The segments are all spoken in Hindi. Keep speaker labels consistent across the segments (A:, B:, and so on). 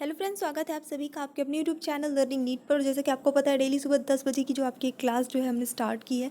A: हेलो फ्रेंड्स, स्वागत है आप सभी का आपके अपने यूट्यूब चैनल लर्निंग नीट पर। जैसे कि आपको पता है, डेली सुबह 10 बजे की जो आपकी क्लास जो है हमने स्टार्ट की है।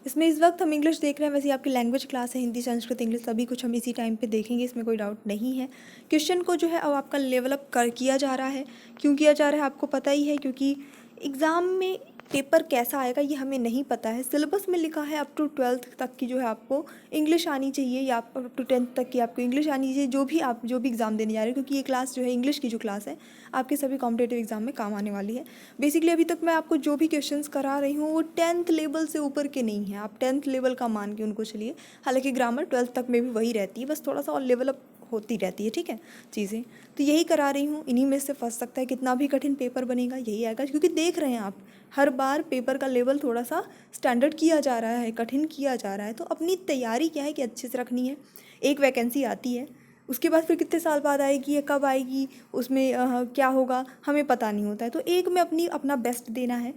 A: इसमें इस वक्त हम इंग्लिश देख रहे हैं। वैसे आपकी लैंग्वेज क्लास है, हिंदी, संस्कृत, इंग्लिश सभी कुछ हम इसी टाइम पे देखेंगे, इसमें कोई डाउट नहीं है। क्वेश्चन को जो है अब आपका लेवल अप किया जा रहा है। क्यों किया जा रहा है आपको पता ही है, क्योंकि एग्ज़ाम में पेपर कैसा आएगा ये हमें नहीं पता है। सिलेबस में लिखा है अप टू 12th तक की जो है आपको इंग्लिश आनी चाहिए, या अप टू 10th तक की आपको इंग्लिश आनी चाहिए, जो भी एग्ज़ाम देने जा रहे हो, क्योंकि ये क्लास जो है इंग्लिश की जो क्लास है आपके सभी कॉम्पिटेटिव एग्जाम में काम आने वाली है। बेसिकली अभी तक मैं आपको जो भी क्वेश्चंस करा रही हूँ वो 10th लेवल से ऊपर के नहीं हैं, आप 10th लेवल का मान के उनको चलिए। हालांकि ग्रामर 12th तक में भी वही रहती है, बस थोड़ा सा और लेवल अप होती रहती है, ठीक है चीज़ें। तो यही करा रही हूँ, इन्हीं में से फंस सकता है। कितना भी कठिन पेपर बनेगा यही आएगा, क्योंकि देख रहे हैं आप हर बार पेपर का लेवल थोड़ा सा स्टैंडर्ड किया जा रहा है, कठिन किया जा रहा है। तो अपनी तैयारी क्या है कि अच्छे से रखनी है। एक वैकेंसी आती है, उसके बाद फिर कितने साल बाद आएगी या कब आएगी, उसमें क्या होगा हमें पता नहीं होता है। तो एक में अपना बेस्ट देना है,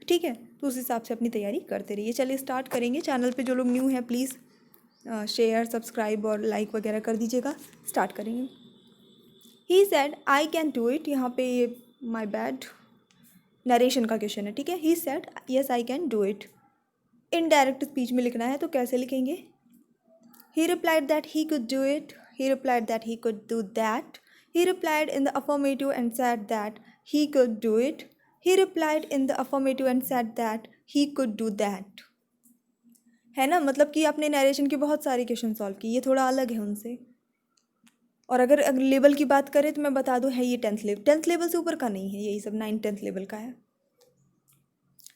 A: ठीक है। तो उस हिसाब से अपनी तैयारी करते रहिए। चलिए स्टार्ट करेंगे। चैनल पे जो लोग न्यू हैं प्लीज़ शेयर, सब्सक्राइब और लाइक वगैरह कर दीजिएगा। स्टार्ट करेंगे। He said I can do it. यहाँ पे माई बैड नरेशन का क्वेश्चन है, ठीक है। He said yes I can do it. Indirect speech में लिखना है, तो कैसे लिखेंगे? He replied that he could do it. He replied that he could do that. He replied in the affirmative and said that he could do it. He replied in the affirmative and said that he could do that. है ना, मतलब कि आपने नरेशन के बहुत सारे क्वेश्चन सॉल्व किए, ये थोड़ा अलग है उनसे। और अगर लेवल की बात करें तो मैं बता दूं, है ये 10th लेवल से ऊपर का नहीं है, यही सब 9th-10th लेवल का है।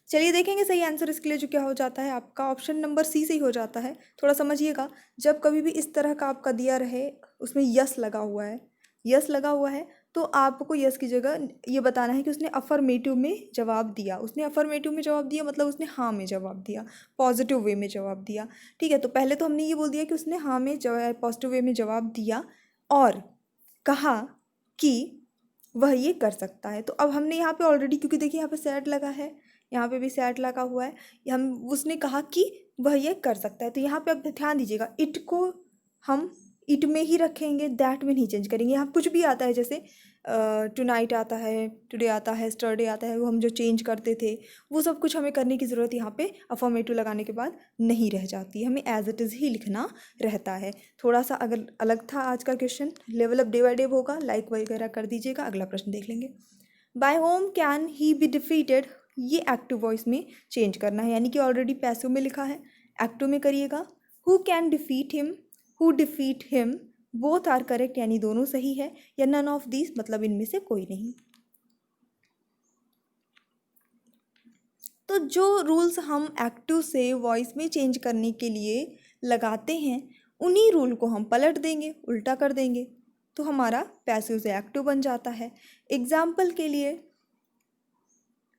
A: चलिए देखेंगे सही आंसर इसके लिए जो क्या हो जाता है आपका। ऑप्शन नंबर सी से ही हो जाता है। थोड़ा समझिएगा, जब कभी भी इस तरह का आपका दिया रहे, उसमें यस लगा हुआ है, यस लगा हुआ है, तो आपको यस की जगह ये बताना है कि उसने अफर्मेटिव में जवाब दिया। उसने अफर्मेटिव में जवाब दिया मतलब उसने हाँ में जवाब दिया, पॉजिटिव वे में जवाब दिया, ठीक है। तो पहले तो हमने ये बोल दिया कि उसने हाँ में पॉजिटिव वे में जवाब दिया और कहा कि वह ये कर सकता है। तो अब हमने यहाँ पे ऑलरेडी, क्योंकि देखिए यहाँ पे सैड लगा है, यहाँ पे भी सैड लगा हुआ है, हम उसने कहा कि वह ये कर सकता है। तो यहाँ पे अब ध्यान दीजिएगा, इट को हम इट में ही रखेंगे, दैट में नहीं चेंज करेंगे। यहाँ कुछ भी आता है, जैसे टू नाइट आता है, टुडे आता है, स्टरडे आता है, वो हम जो चेंज करते थे वो सब कुछ हमें करने की ज़रूरत यहाँ पे अफर्मेटिव लगाने के बाद नहीं रह जाती है। हमें एज इट इज़ ही लिखना रहता है। थोड़ा सा अगर अलग था आज का question, level up day by day होगा, लाइक वगैरह कर दीजिएगा। अगला प्रश्न देख लेंगे। By whom can he be defeated, ये एक्टिव वॉइस में चेंज करना है, यानी कि ऑलरेडी पैसिव में लिखा है, एक्टिव में करिएगा। Who can defeat him, who defeat him, both are correct, यानी दोनों सही है, या नन ऑफ दीज मतलब इनमें से कोई नहीं। तो जो रूल्स हम एक्टिव से वॉइस में चेंज करने के लिए लगाते हैं, उन्हीं रूल को हम पलट देंगे, उल्टा कर देंगे, तो हमारा पैसिव से एक्टिव बन जाता है। एग्जाम्पल के लिए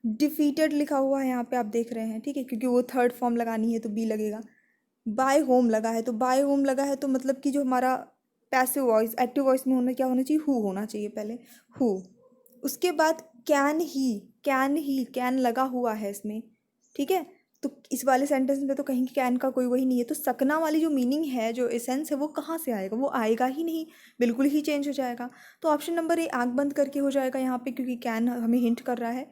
A: डिफीटेड लिखा हुआ है यहाँ पे, आप देख रहे हैं, ठीक है, क्योंकि वो थर्ड फॉर्म लगानी है तो बी लगेगा। बाय होम लगा है, तो बाय होम लगा है तो मतलब कि जो हमारा पैसिव वॉइस, एक्टिव वॉइस में होना क्या होना चाहिए, हु होना चाहिए पहले, हु। उसके बाद कैन ही, कैन लगा हुआ है इसमें, ठीक है। तो इस वाले सेंटेंस में तो कहीं कैन का कोई वही नहीं है, तो सकना वाली जो मीनिंग है, जो एसेंस है, वो कहाँ से आएगा? वो आएगा ही नहीं, बिल्कुल ही चेंज हो जाएगा। तो ऑप्शन नंबर ए आँख बंद करके हो जाएगा यहाँ पे, क्योंकि कैन हमें हिंट कर रहा है।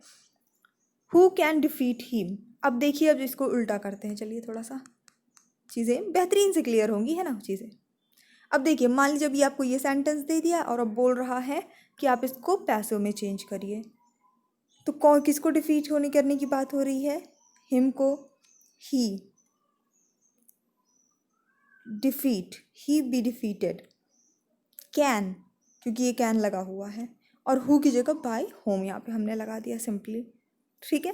A: Who can defeat him. अब देखिए, अब इसको उल्टा करते हैं, चलिए थोड़ा सा चीज़ें बेहतरीन से क्लियर होंगी, है ना चीज़ें। अब देखिए, मान लीजिए अभी आपको ये सेंटेंस दे दिया और अब बोल रहा है कि आप इसको पैसिव में चेंज करिए। तो कौन किसको डिफीट होने करने की बात हो रही है? हिम को। He defeat, he be defeated. Can, क्योंकि ये कैन लगा हुआ है, और हु की जगह बाय होम यहाँ पे हमने लगा दिया सिंपली, ठीक है।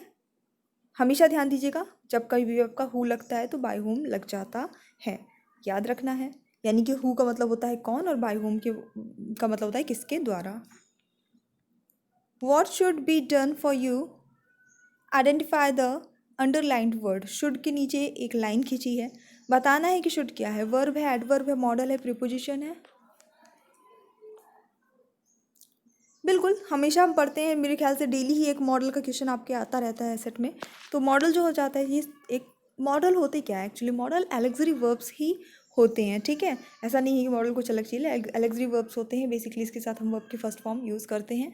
A: हमेशा ध्यान दीजिएगा, जब कभी भी आपका हु लगता है तो बाय होम लग जाता है, याद रखना है। यानी कि हु का मतलब होता है कौन, और बाय होम का मतलब होता है किसके द्वारा। What should be done for you, identify the underlined word. Should के नीचे एक लाइन खींची है, बताना है कि शुड क्या है। वर्ब है, एडवर्ब है, मॉडल है, प्रीपोजिशन है। बिल्कुल, हमेशा हम पढ़ते हैं, मेरे ख्याल से डेली ही एक मॉडल का क्वेश्चन आपके आता रहता है सेट में। तो मॉडल जो हो जाता है, ये एक मॉडल होते क्या है एक्चुअली? मॉडल एलेक्सरी वर्ब्स ही होते हैं, ठीक है। ऐसा नहीं है कि मॉडल कुछ अलग चीज़ है, एलेक्सरी वर्ब्स होते हैं बेसिकली, इसके साथ हम वर्ब की फर्स्ट फॉर्म यूज़ करते हैं।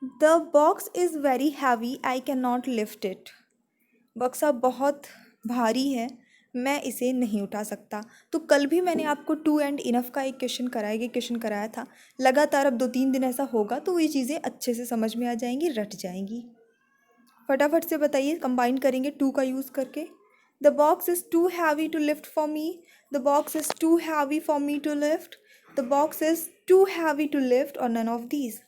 A: The box is very heavy, I can not lift it. बक्सा बहुत भारी है, मैं इसे नहीं उठा सकता। तो कल भी मैंने आपको टू एंड इनफ का एक क्वेश्चन कराया था। लगातार अब 2-3 दिन ऐसा होगा तो ये चीज़ें अच्छे से समझ में आ जाएंगी, रट जाएंगी। फटाफट से बताइए, कंबाइन करेंगे टू का यूज़ करके। The box is too heavy to lift for me, the box is too heavy for me to lift, the box is too heavy to lift, और नन ऑफ दीज।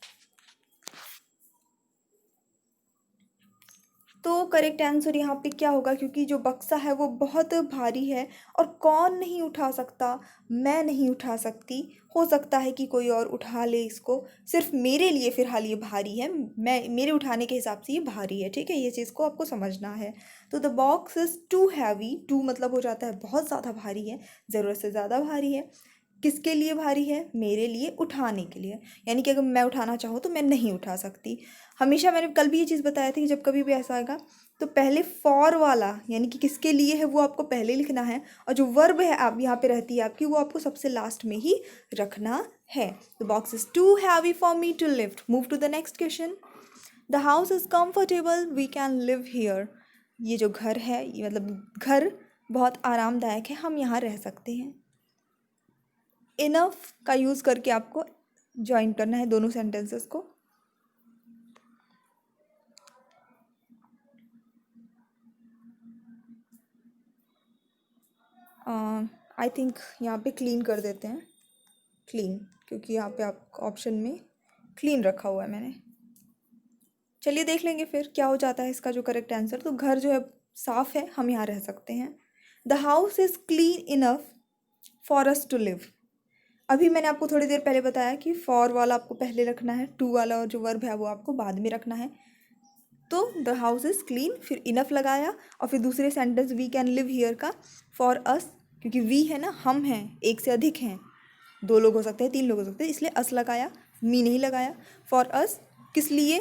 A: तो करेक्ट आंसर यहाँ पे क्या होगा, क्योंकि जो बक्सा है वो बहुत भारी है और कौन नहीं उठा सकता, मैं नहीं उठा सकती। हो सकता है कि कोई और उठा ले इसको, सिर्फ मेरे लिए फ़िलहाल ये भारी है, मैं मेरे उठाने के हिसाब से ये भारी है, ठीक है। ये चीज़ को आपको समझना है। तो the box is too heavy, too मतलब हो जाता है बहुत ज़्यादा भारी है, ज़रूरत से ज़्यादा भारी है। किसके लिए भारी है, मेरे लिए, उठाने के लिए। यानी कि अगर मैं उठाना चाहूँ तो मैं नहीं उठा सकती। हमेशा मैंने कल भी ये चीज़ बताया थी कि जब कभी भी ऐसा आएगा तो पहले फॉर वाला यानी कि किसके लिए है वो आपको पहले लिखना है, और जो वर्ब है आप यहाँ पे रहती है आपकी, वो आपको सबसे लास्ट में ही रखना है। The box is too heavy for me to lift. Move to the next question. The house is comfortable, we can live here. ये जो घर है, ये मतलब घर बहुत आरामदायक है, हम यहाँ रह सकते हैं। इनफ का यूज़ करके आपको ज्वाइन करना है दोनों सेंटेंसेस को। आई थिंक यहाँ पे क्लीन कर देते हैं, क्लीन, क्योंकि यहाँ पे आपको ऑप्शन में क्लीन रखा हुआ है मैंने। चलिए देख लेंगे फिर क्या हो जाता है इसका जो करेक्ट आंसर। तो घर जो है साफ है, हम यहाँ रह सकते हैं। The house is clean enough for us to live. अभी मैंने आपको थोड़ी देर पहले बताया कि फॉर वाला आपको पहले रखना है, टू वाला और जो वर्ब है वो आपको बाद में रखना है। तो द हाउस इज़ क्लीन, फिर इनफ लगाया, और फिर दूसरे sentence we can live here का फॉर अस, क्योंकि वी है ना, हम हैं, एक से अधिक हैं, 2 लोग हो सकते हैं, 3 लोग हो सकते हैं, इसलिए अस लगाया, मी नहीं लगाया। फॉर अस किस लिए,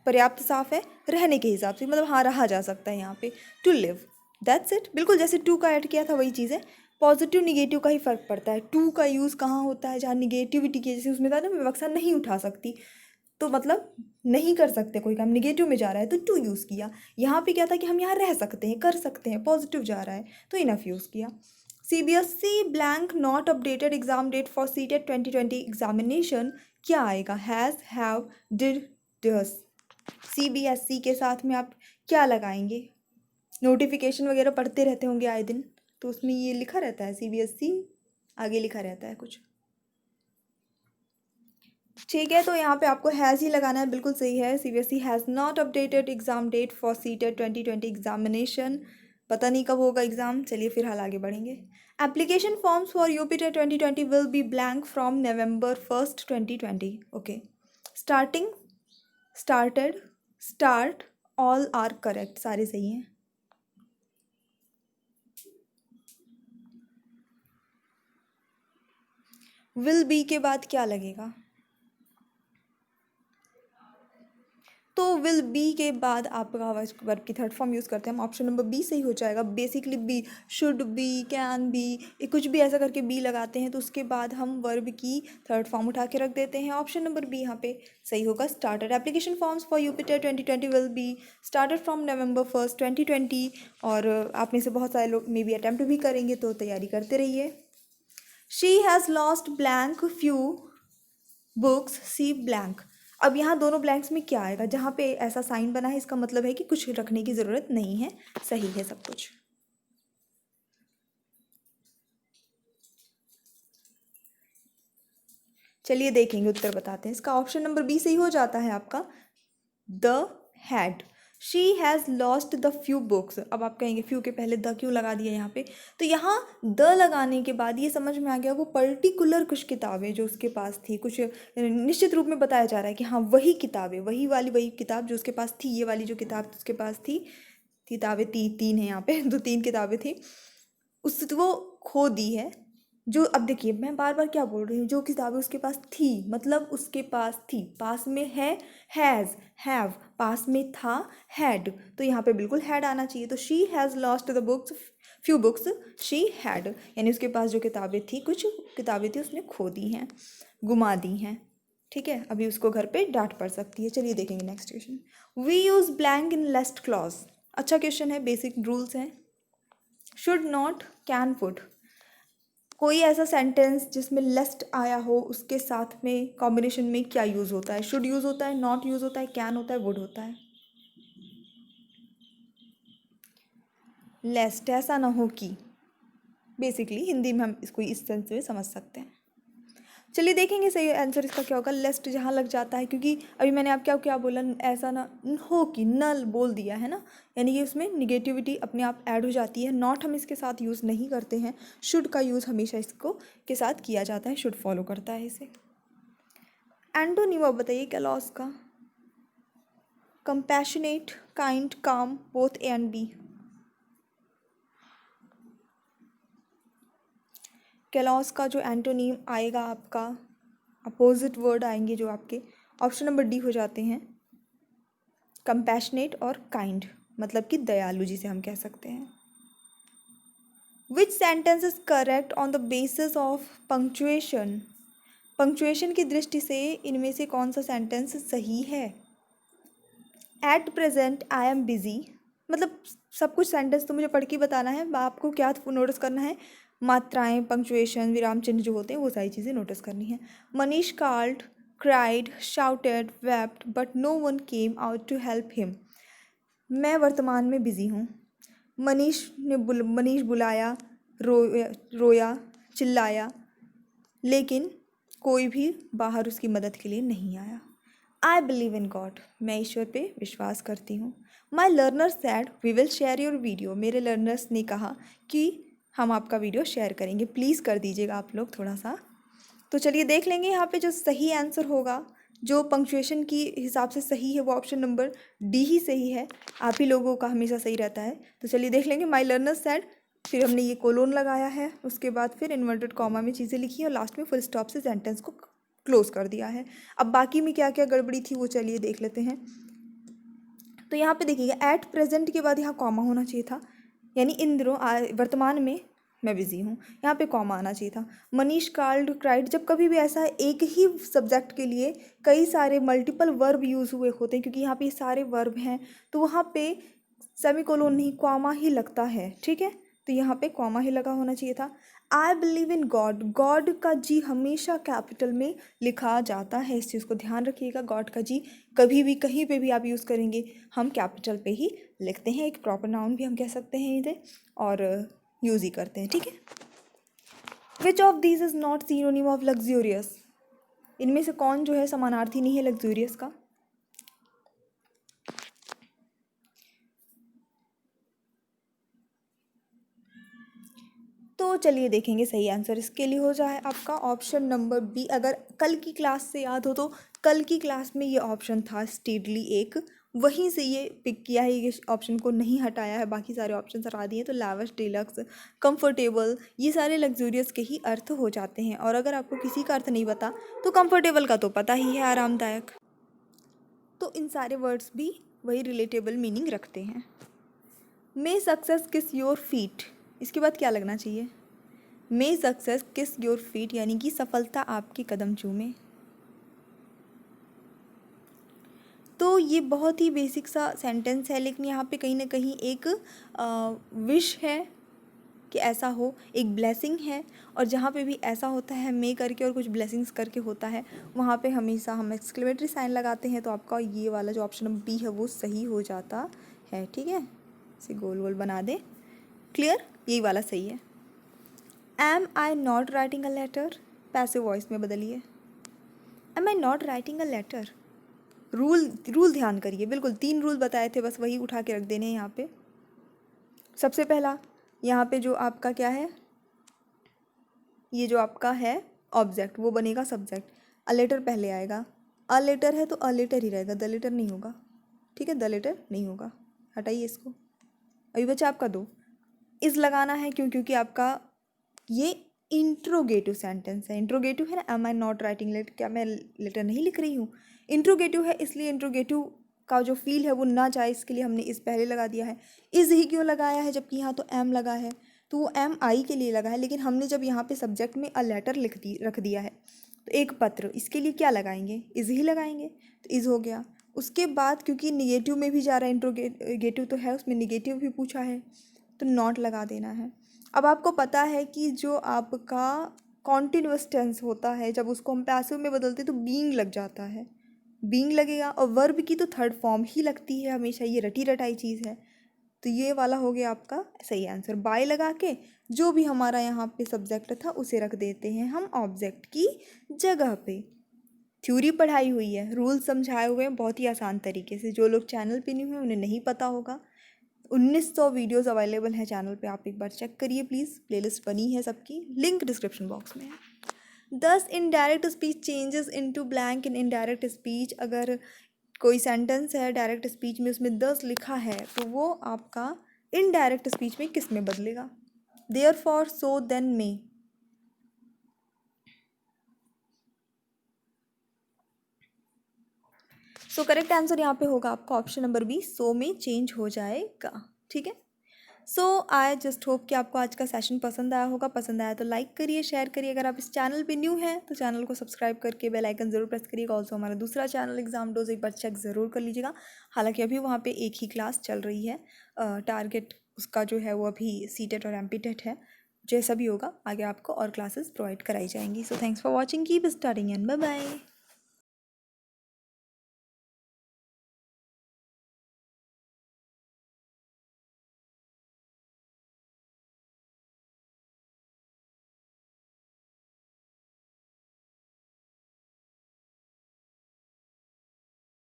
A: पर्याप्त साफ है, रहने के हिसाब से, मतलब हाँ रहा जा सकता है यहाँ पे। To live, that's it. बिल्कुल जैसे टू का ऐड किया था वही चीज़ है। पॉजिटिव निगेटिव का ही फ़र्क पड़ता है। टू का यूज़ कहाँ होता है, जहाँ निगेटिविटी की, जैसे उसमें था ना मैं बक्सा नहीं उठा सकती, तो मतलब नहीं कर सकते कोई काम, निगेटिव में जा रहा है तो टू यूज़ किया। यहाँ पे क्या था कि हम यहाँ रह सकते हैं, कर सकते हैं, पॉजिटिव जा रहा है तो इनफ यूज़ किया। CBSE blank not updated exam date for CTET 2020 examination, क्या आएगा, has, have, did, does. CBSE के साथ में आप क्या लगाएंगे, नोटिफिकेशन वगैरह पढ़ते रहते होंगे आए दिन, तो उसमें ये लिखा रहता है CBSE, आगे लिखा रहता है कुछ, ठीक है। तो यहाँ पे आपको हैज़ ही लगाना है, बिल्कुल सही है। CBSE has not updated exam date for CTET 2020 examination. पता नहीं कब होगा एग्ज़ाम, चलिए फिलहाल आगे बढ़ेंगे। Application forms for UPTET 2020 will be blank from November 1st 2020। Okay, starting, started, start, all are correct, सारे सही हैं। विल बी के बाद क्या लगेगा, तो विल बी के बाद आपका वर्ब की थर्ड फॉर्म यूज़ करते हैं हम, ऑप्शन नंबर बी सही हो जाएगा। Basically be, should be, can be, कुछ भी ऐसा करके बी लगाते हैं तो उसके बाद हम वर्ब की थर्ड फॉर्म उठा के रख देते हैं। ऑप्शन नंबर बी यहाँ पे सही होगा, started. Application forms for UPTET 2020 will be started from November 1st 2020। और आप में से बहुत सारे लोग मे बी अटैम्प्ट भी करेंगे, तो तैयारी करते रहिए। She has lost blank few books, C blank. अब यहाँ दोनों ब्लैंक्स में क्या आएगा, जहाँ पे ऐसा साइन बना है इसका मतलब है कि कुछ रखने की ज़रूरत नहीं है, सही है सब कुछ। चलिए देखेंगे, उत्तर बताते हैं इसका। ऑप्शन नंबर बी सही हो जाता है आपका, the had. She has lost the few books. अब आप कहेंगे फ्यू के पहले द क्यों लगा दिया यहाँ पे, तो यहाँ द लगाने के बाद ये समझ में आ गया वो पर्टिकुलर कुछ किताबें जो उसके पास थी, कुछ निश्चित रूप में बताया जा रहा है कि हाँ वही किताबें, वही किताब जो उसके पास थी, ये वाली जो किताब उसके पास थी, किताबें तीन है यहाँ पे, तो 3 किताबें थी, उसको खो दी है। जो, अब देखिए मैं बार बार क्या बोल रही हूँ, जो किताबें उसके पास थी मतलब उसके पास थी, पास में है हैज़, हैव, पास में था हैड, तो यहाँ पे बिल्कुल हैड आना चाहिए। तो she has lost the books few books she had, यानी उसके पास जो किताबें थी, कुछ किताबें थी उसने खो दी हैं, गुमा दी हैं। ठीक है, अभी उसको घर पे डांट पड़ सकती है। चलिए देखेंगे next question. We use blank in lest clause. अच्छा क्वेश्चन है, बेसिक रूल्स हैं। शुड नॉट, कैन, वुड, कोई ऐसा सेंटेंस जिसमें लेस्ट आया हो उसके साथ में कॉम्बिनेशन में क्या यूज़ होता है? शुड यूज़ होता है, नॉट यूज़ होता है, कैन होता है, वुड होता है। लेस्ट, ऐसा ना हो कि, बेसिकली हिंदी में हम इसको इस सेंस में समझ सकते हैं। चलिए देखेंगे सही आंसर इसका क्या होगा। लेस्ट जहाँ लग जाता है, क्योंकि अभी मैंने आप क्या क्या बोला, ऐसा ना हो कि, नल बोल दिया है ना, यानी कि उसमें निगेटिविटी अपने आप ऐड हो जाती है। नॉट हम इसके साथ यूज़ नहीं करते हैं, शुड का यूज़ हमेशा इसको के साथ किया जाता है, शुड फॉलो करता है इसे। एंटोनिम आप बताइए कैलॉस का। कंपैशनेट, काइंड, काम, बोथ ए एंड बी। कैलॉस का जो एंटोनीम आएगा आपका, अपोजिट वर्ड आएंगे जो आपके, ऑप्शन नंबर डी हो जाते हैं कंपैशनेट और काइंड, मतलब कि दयालु जिसे हम कह सकते हैं। विच sentence is correct on the basis of punctuation. Punctuation की दृष्टि से इनमें से कौन सा सेंटेंस सही है? At present I am busy, मतलब सब कुछ सेंटेंस तो मुझे पढ़ के बताना है, आपको क्या नोटिस करना है? मात्राएं, पंक्चुएशन, विराम चिन्ह जो होते हैं वो सारी चीज़ें नोटिस करनी है। Manish called, cried, shouted, wept but no one came out to help him. मैं वर्तमान में बिजी हूँ। मनीष बुलाया, रोया, चिल्लाया, लेकिन कोई भी बाहर उसकी मदद के लिए नहीं आया। आई बिलीव इन गॉड, मैं ईश्वर पे विश्वास करती हूँ। My learners said we will share your video, मेरे लर्नर्स ने कहा कि हम आपका वीडियो शेयर करेंगे, प्लीज़ कर दीजिएगा आप लोग थोड़ा सा। तो चलिए देख लेंगे यहाँ पे जो सही आंसर होगा, जो पंक्चुएशन की हिसाब से सही है, वो ऑप्शन नंबर डी ही सही है। आप ही लोगों का हमेशा सही रहता है। तो चलिए देख लेंगे। माई लर्नर्स सैड, फिर हमने ये कोलोन लगाया है, उसके बाद फिर इन्वर्टेड कॉमा में चीज़ें लिखी है और लास्ट में फुल स्टॉप से सेंटेंस को क्लोज कर दिया है। अब बाकी में क्या क्या गड़बड़ी थी वो चलिए देख लेते हैं। तो यहाँ पे देखिएगा, एट प्रेजेंट के बाद यहाँ कॉमा होना चाहिए था, यानी इन दिनों वर्तमान में मैं बिजी हूँ, यहाँ पे कॉमा आना चाहिए था। मनीष कॉल्ड, क्राइड, जब कभी भी ऐसा है एक ही सब्जेक्ट के लिए कई सारे मल्टीपल वर्ब यूज़ हुए होते हैं, क्योंकि यहाँ पे सारे वर्ब हैं, तो वहाँ पे सेमीकोलोन नहीं, कॉमा ही लगता है। ठीक है, तो यहाँ पे कॉमा ही लगा होना चाहिए था। I believe in God, God का जी हमेशा कैपिटल में लिखा जाता है, इस चीज़ को ध्यान रखिएगा। गॉड का जी कभी भी कहीं पे भी आप यूज़ करेंगे हम कैपिटल पे ही लिखते हैं, एक प्रॉपर नाउन भी हम कह सकते हैं इसे, और यूज़ ही करते हैं। ठीक है। Which of these is not synonym of luxurious, इनमें से कौन जो है समानार्थी नहीं है लग्जूरियस का? तो चलिए देखेंगे सही आंसर इसके लिए हो जाए आपका ऑप्शन नंबर बी। अगर कल की क्लास से याद हो तो कल की क्लास में ये ऑप्शन था स्टेडली एक, वहीं से ये पिक किया है, ये ऑप्शन को नहीं हटाया है, बाकी सारे ऑप्शन हटा दिए। तो लैविश, डिलक्स, कंफर्टेबल, ये सारे लग्जूरियस के ही अर्थ हो जाते हैं। और अगर आपको किसी का अर्थ नहीं पता तो कंफर्टेबल का तो पता ही है, आरामदायक। तो इन सारे वर्ड्स भी वही रिलेटेबल मीनिंग रखते हैं। मे सक्सेस किस योर फीट, इसके बाद क्या लगना चाहिए? मे सक्सेस किस योर फीट, यानी कि सफलता आपके कदम चूमे। तो ये बहुत ही बेसिक सा सेंटेंस है, लेकिन यहाँ पे कहीं ना कहीं एक विश है कि ऐसा हो, एक ब्लेसिंग है, और जहाँ पे भी ऐसा होता है मे करके और कुछ ब्लेसिंग्स करके होता है, वहाँ पे हमेशा हम एक्सक्लेमेटरी साइन लगाते हैं। तो आपका ये वाला जो ऑप्शन नंबर बी है वो सही हो जाता है। ठीक है, इसे गोल गोल बना दें, क्लियर, यही वाला सही है। Am I not writing a letter, passive voice में बदलिए। Am I not writing a letter, rule ध्यान करिए, बिल्कुल 3 रूल बताए थे, बस वही उठा के रख देने हैं यहाँ पे। सबसे पहला, यहाँ पे जो आपका क्या है, ये जो आपका है ऑब्जेक्ट वो बनेगा सब्जेक्ट, अ लेटर पहले आएगा। अ लेटर है तो अ लेटर ही रहेगा, द लेटर नहीं होगा। ठीक है, द लेटर नहीं होगा, हटाइए इसको। अभी बचा आपका 2, इस लगाना है, क्यों? क्योंकि आपका ये इंट्रोगेटिव सेंटेंस है। इंट्रोगेटिव है ना, am I not writing letter, क्या मैं लेटर नहीं लिख रही हूँ? इंट्रोगेटिव है, इसलिए इंट्रोगेटिव का जो फील है वो ना जाए, इसके लिए हमने इस पहले लगा दिया है। इज़ ही क्यों लगाया है जबकि यहाँ तो एम लगा है? तो एम आई के लिए लगा है, लेकिन हमने जब यहाँ पे सब्जेक्ट में अ लेटर रख दिया है तो एक पत्र, इसके लिए क्या लगाएंगे, इज़ ही लगाएंगे, तो इज़ हो गया। उसके बाद क्योंकि निगेटिव में भी जा रहा है, इंट्रोगेटिव तो है उसमें, निगेटिव भी पूछा है तो नॉट लगा देना है। अब आपको पता है कि जो आपका कॉन्टिन्यूअस टेंस होता है जब उसको हम पैसिव में बदलते हैं तो बीइंग लग जाता है, बीइंग लगेगा। और वर्ब की तो थर्ड फॉर्म ही लगती है हमेशा, ये रटी रटाई चीज़ है। तो ये वाला हो गया आपका सही आंसर। बाय लगा के जो भी हमारा यहाँ पे सब्जेक्ट था उसे रख देते हैं हम ऑब्जेक्ट की जगह पे। थ्योरी पढ़ाई हुई है, रूल समझाए हुए हैं बहुत ही आसान तरीके से। जो लोग चैनल पे नहीं हुए उन्हें नहीं पता होगा, 1900 वीडियोस अवेलेबल हैं चैनल पे, आप एक बार चेक करिए प्लीज़। प्लेलिस्ट बनी है सबकी, लिंक डिस्क्रिप्शन बॉक्स में है। 10 indirect speech changes into blank in indirect speech. अगर कोई सेंटेंस है डायरेक्ट स्पीच में उसमें 10 लिखा है तो वो आपका इनडायरेक्ट स्पीच में किस में बदलेगा? Therefore, so, then, may. So correct answer यहाँ पे होगा आपका ऑप्शन नंबर बी, सो में चेंज हो जाएगा। ठीक है। सो आई जस्ट होप कि आपको आज का सेशन पसंद आया होगा। पसंद आया तो लाइक करिए, शेयर करिए। अगर आप इस चैनल पे न्यू हैं तो चैनल को सब्सक्राइब करके बेल आइकन ज़रूर प्रेस करिएगा। ऑल्सो हमारा दूसरा चैनल एग्जाम डोज एक बार चेक ज़रूर कर लीजिएगा। हालांकि अभी वहाँ पे एक ही क्लास चल रही है, टारगेट उसका जो है वो अभी सीटेट और एमपीटेट है। जैसा भी होगा आगे आपको और क्लासेस प्रोवाइड कराई जाएंगी। So thanks for watching, keep studying and bye bye.